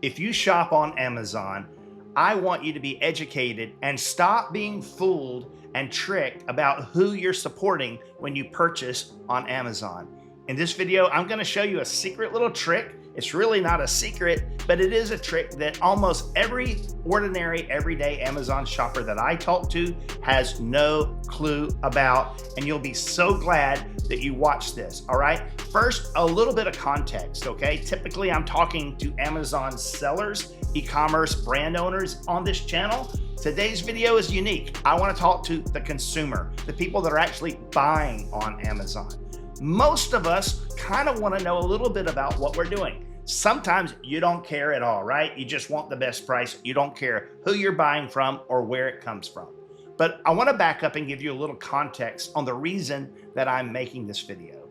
If you shop on Amazon, I want you to be educated and stop being fooled and tricked about who you're supporting when you purchase on Amazon. In this video, I'm going to show you a secret little trick. It's really not a secret, but it is a trick that almost every ordinary, everyday Amazon shopper that I talk to has no clue about, and you'll be so glad that you watched this, all right? First, a little bit of context, okay? Typically, I'm talking to Amazon sellers, e-commerce brand owners on this channel. Today's video is unique. I want to talk to the consumer, the people that are actually buying on Amazon. Most of us kind of want to know a little bit about what we're doing. Sometimes you don't care at all, right? You just want the best price. You don't care who you're buying from or where it comes from. But I want to back up and give you a little context on the reason that I'm making this video.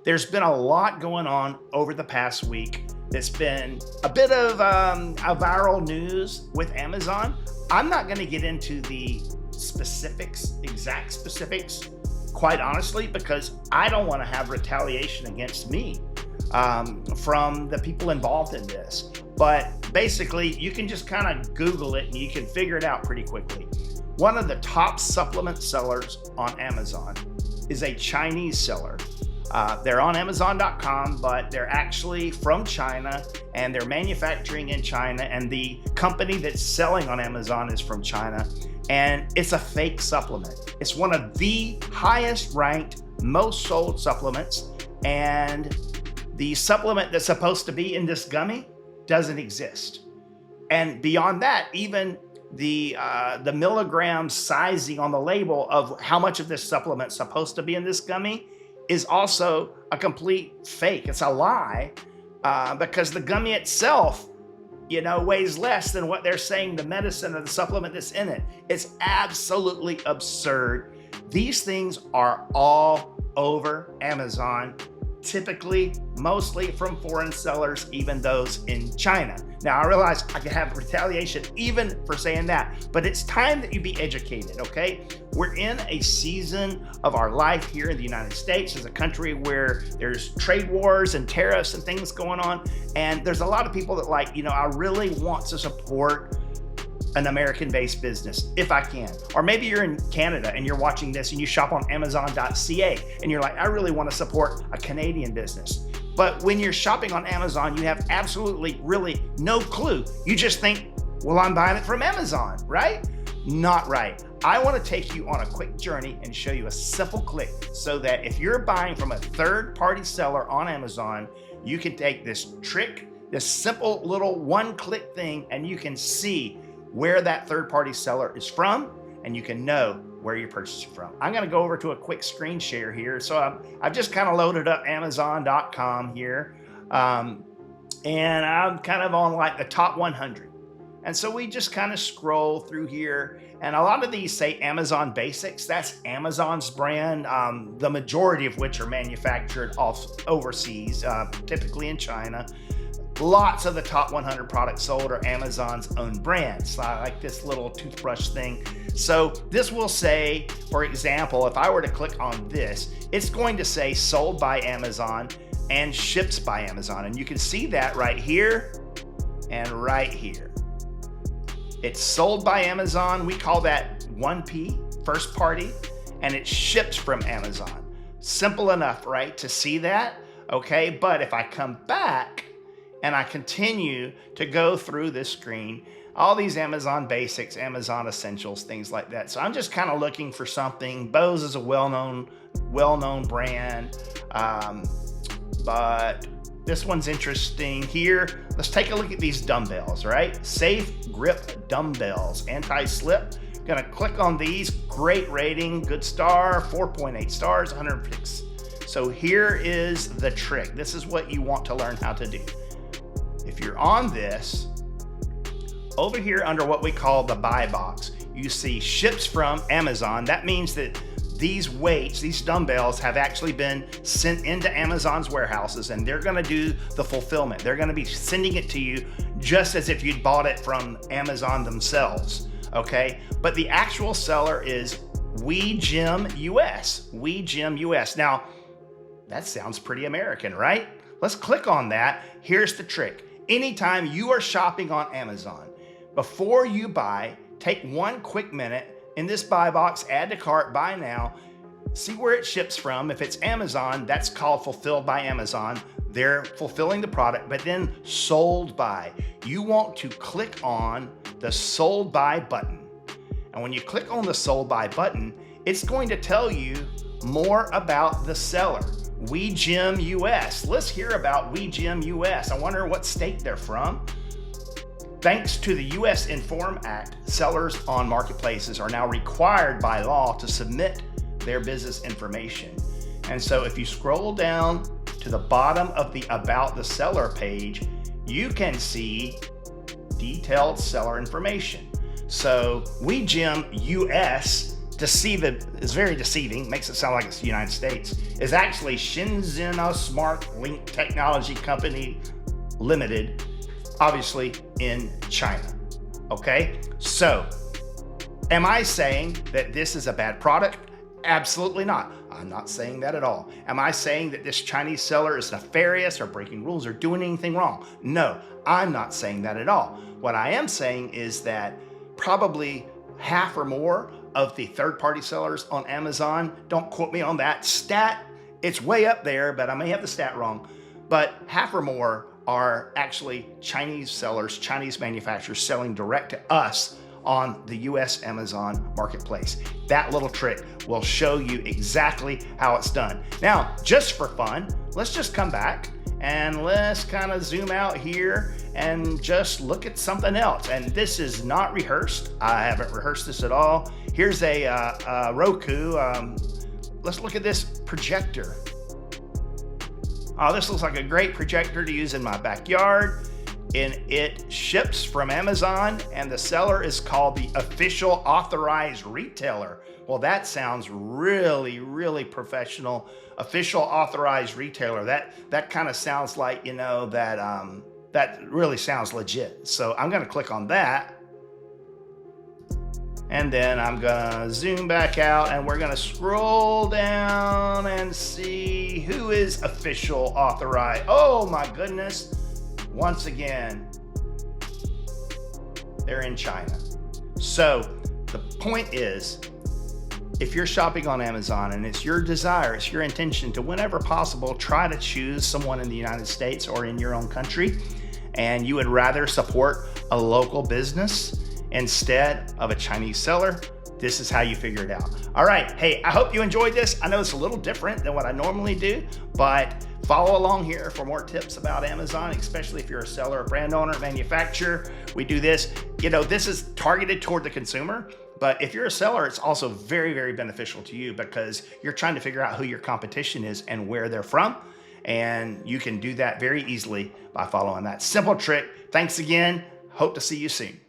There's been a lot going on over the past week. It's been a bit of a viral news with Amazon. I'm not going to get into the specifics, exact specifics, quite honestly, because I don't want to have retaliation against me from the people involved in this. But basically, you can just kind of Google it and you can figure it out pretty quickly. One of the top supplement sellers on Amazon is a Chinese seller. They're on Amazon.com, but they're actually from China and they're manufacturing in China, and the company that's selling on Amazon is from China, and it's a fake supplement. It's one of the highest ranked, most sold supplements, and the supplement that's supposed to be in this gummy doesn't exist. And beyond that, even the milligram sizing on the label of how much of this supplement is supposed to be in this gummy is also a complete fake. It's a lie because the gummy itself, weighs less than what they're saying the medicine or the supplement that's in it. It's absolutely absurd. These things are all over Amazon, typically, mostly from foreign sellers, even those in China. Now, I realize I could have retaliation even for saying that, but it's time that you be educated, okay? We're in a season of our life here in the United States as a country where there's trade wars and tariffs and things going on, and there's a lot of people that I really want to support an American-based business if I can. Or maybe you're in Canada and you're watching this and you shop on Amazon.ca and you're like, I really want to support a Canadian business. But when you're shopping on Amazon, you have absolutely, really no clue. You just think, well, I'm buying it from Amazon, right? Not right. I want to take you on a quick journey and show you a simple click so that if you're buying from a third-party seller on Amazon, you can take this trick, this simple little one-click thing, and you can see where that third-party seller is from, and you can know where you're purchasing from. I'm going to go over to a quick screen share here. So I've just kind of loaded up Amazon.com here, and I'm kind of on the top 100. And so we just kind of scroll through here, and a lot of these say Amazon Basics. That's Amazon's brand, the majority of which are manufactured overseas, typically in China. Lots of the top 100 products sold are Amazon's own brands, like this little toothbrush thing. So this will say, for example, if I were to click on this, it's going to say sold by Amazon and ships by Amazon. And you can see that right here and right here. It's sold by Amazon. We call that 1P, first party, and it ships from Amazon. Simple enough, right, to see that? Okay, but if I come back and I continue to go through this screen, all these Amazon Basics, Amazon Essentials, things like that. So I'm just kind of looking for something. Bose is a well-known brand, but this one's interesting here. Let's take a look at these dumbbells, right? Safe Grip Dumbbells, anti-slip. Gonna click on these. Great rating, good star, 4.8 stars, 100 clicks. So here is the trick. This is what you want to learn how to do. If you're on this, over here under what we call the buy box, you see ships from Amazon. That means that these weights, these dumbbells, have actually been sent into Amazon's warehouses, and they're gonna do the fulfillment. They're gonna be sending it to you just as if you'd bought it from Amazon themselves, okay? But the actual seller is We Gym US, We Gym US. Now, that sounds pretty American, right? Let's click on that. Here's the trick. Anytime you are shopping on Amazon, before you buy, take one quick minute in this buy box, add to cart, buy now, see where it ships from. If it's Amazon, that's called fulfilled by Amazon. They're fulfilling the product, but then sold by. You want to click on the sold by button. And when you click on the sold by button, it's going to tell you more about the seller. WeGem US. Let's hear about WeGem US. I wonder what state they're from. Thanks to the US Inform Act, sellers on marketplaces are now required by law to submit their business information. And so if you scroll down to the bottom of the About the Seller page, you can see detailed seller information. So WeGem US, is very deceiving, makes it sound like it's the United States, is actually Shenzhen Smart Link Technology Company Limited, obviously in China. Okay, so am I saying that this is a bad product? Absolutely not. I'm not saying that at all. Am I saying that this Chinese seller is nefarious or breaking rules or doing anything wrong? No, I'm not saying that at all. What I am saying is that probably half or more of the third-party sellers on Amazon, don't quote me on that stat, it's way up there, but I may have the stat wrong, but half or more are actually Chinese sellers, Chinese manufacturers selling direct to us on the US Amazon marketplace. That little trick will show you exactly how it's done. Now, just for fun, let's just come back and let's kind of zoom out here and just look at something else. And this is not rehearsed. I haven't rehearsed this at all. Here's a Roku. Let's look at this projector. Oh, this looks like a great projector to use in my backyard. And it ships from Amazon, and the seller is called the official authorized retailer. Well, that sounds really, really professional. Official authorized retailer. That kind of sounds like, you know, that really sounds legit. So I'm gonna click on that. And then I'm gonna zoom back out and we're gonna scroll down and see who is official authorized. Oh my goodness. Once again, they're in China. So the point is, if you're shopping on Amazon and it's your desire, it's your intention to, whenever possible, try to choose someone in the United States or in your own country, and you would rather support a local business instead of a Chinese seller, this is how you figure it out. All right, hey, I hope you enjoyed this. I know it's a little different than what I normally do, but follow along here for more tips about Amazon, especially if you're a seller, a brand owner, manufacturer. We do this, you know, this is targeted toward the consumer, but if you're a seller, it's also very, very beneficial to you because you're trying to figure out who your competition is and where they're from. And you can do that very easily by following that simple trick. Thanks again. Hope to see you soon.